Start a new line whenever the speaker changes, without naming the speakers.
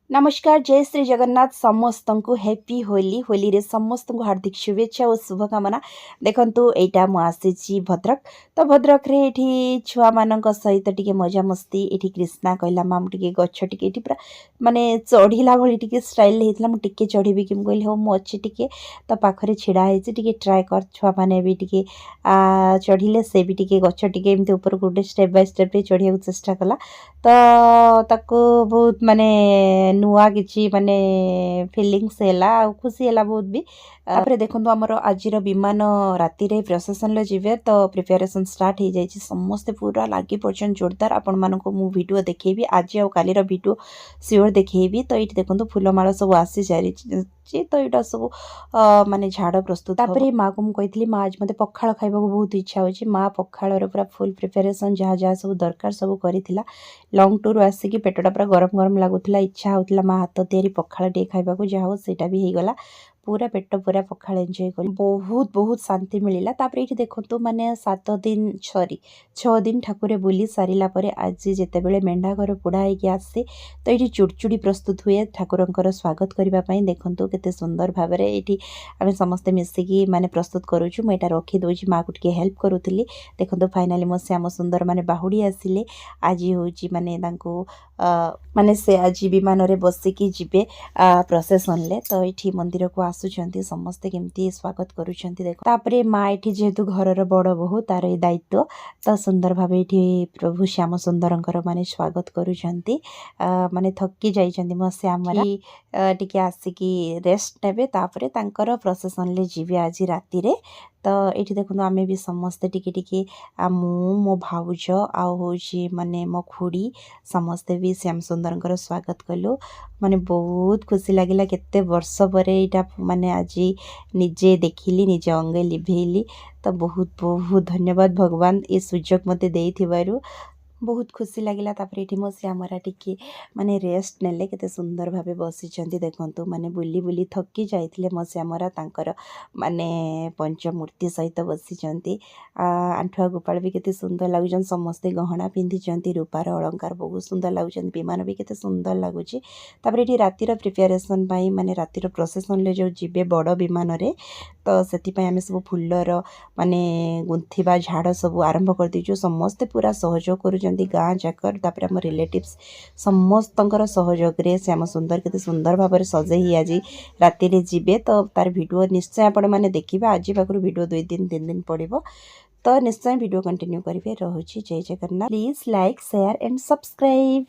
नमस्कार जय श्री जगन्नाथ समस्त को हैप्पी होली होली रे समस्त को हार्दिक शुभेच्छा और शुभकामना। देखंतु एटा मु आसी भद्रक तो भद्रक रे एठी छुआ मानक सहित टिके मजा मस्ती एठी कृष्णा कहला माम टिके गच्छ टिके एठी पूरा माने चढ़ीला भली टिके स्टाइल हेतला मु टिके चढ़ीबी कि मु कहली हो मु अछि टिके तो पाखरे छिड़ा हेछि टिके ट्राई कर छुआ माने भी टिके चढ़ीले से भी टिके गच्छ टिके एमते ऊपर गुडे स्टेप बाय स्टेप रे चढ़िया चेष्टा कला तो ताको बहुत माने नुआ किछि माने फिलिंग्स हैला आ खुशी हैला बहुत भी तापरे देखंतु हमर आजिर विमान राति रे प्रसेशन ले जिवे तो प्रिपरेशन स्टार्ट हो जाइछि समस्त पूरा लागी पर्यटन जोरदार आपण मानको मु वीडियो देखेबी आज आ कालीर वीडियो सियोर देखेबी तो एठी देखंतु फूलमाला सब आसी जारी तो एटा सब माने झाड़ प्रस्तुत तापरे माँ को मुझे माँ आज मते पखाल खाइबा को बहुत इच्छा होछि माँ पखाल रे पूरा फुल प्रिपरेशन जहाँ जहाँ सब दरकार सब करिथिला लॉन्ग टूर आसिकी पेटटा पूरा गरम गरम लागुथिला इच्छा होतिला माँ हाथ तैयारी पखाल टे खाइबा को जहाँ हो सेटा भी हेगला पूरा पेट पूरा पखाल एंजॉय कर बहुत बहुत शांति मिलला तापर ये देखो माने 7 दिन सॉरी 6 दिन ठाकुरे बुली सारिला परे आज जेतेबेले मेंढा घर पुड़ा होइके आसे तो ये चुड़चुड़ी प्रस्तुत हुए ठाकुरंकर स्वागत करबा पई देखंतु केते सुंदर भाबरे एठी आमे समस्त मिसिकी माने प्रस्तुत करूछु मैं एटा रखी दोछि माँ को टिके हेल्प करूथिली देखंतु फाइनली मो श्याम सुंदर माने बाहुडी आसिले आज होछि माने तांको माने से आज विमान रे बसिकी जिबे प्रोसेसन ले तो एठी मंदिर को आसुचंती समस्ते केमती स्वागत करूचंती देखो तापरे माँ एठी जेहेतु घरर बड़ बहु तार ए दायित्व तो सुंदर भाबे एठी प्रभु श्याम सुंदरंकर माने स्वागत करूचंती माने थक्की जाइचंती मो श्याम टिके आसिकी रेस्ट नेबे तापरे तांकर प्रोसेसन ले जिबे आज राति रे तो ये देखो आम भी समस्ते टिके टिके मो भाउज आउे माने मो खुड़ी समस्ते भी श्याम सुंदर स्वागत कलु माने बहुत खुशी लगिला केते वर्ष पर यहाँ माने आज निजे देखिली निजे अंगे लिभेली तो बहुत बहुत धन्यवाद भगवान ये सुजोग मते देइथिबारु बहुत खुशी लगिला तापर एठी मो श्यामरा टिके माने रेस्ट नेले केते सुंदर भाबे बसिचंती देखंतु माने बुली बुली थक्की जाइथिले मो श्यामरा तांकर माने पंचमूर्ति सहित बसिचंती आंठुआ गोपाल भी केते सुंदर लागुचन समस्ते गहना पिंधिचंती रूपार अलंकार बहुत सुंदर लागुचन विमान भी केते सुंदर लागुची तापर एठी रातिर प्रिपरेशन पई माने रातिर प्रोसेशन ले जो जिबे बड़ विमान रे तो सेति पई हमें सब फुल्लर माने गुंथिबा झाड़ सब आरंभ कर दिजु समस्ते पूरा सहयोग करू गाँ जाकर तापर आम रिलेटिव्स समस्तंकर सहयोग रे श्याम सुंदर केते सुंदर भाव सजे आज राति रे जिबे तो तार वीडियो निश्चय आपण माने देखिबा आज पाखरु वीडियो 2 दिन 3 दिन पड़िबो तो निश्चय वीडियो कंटिन्यू करिवे रहुची जय Jagannath please like share and subscribe.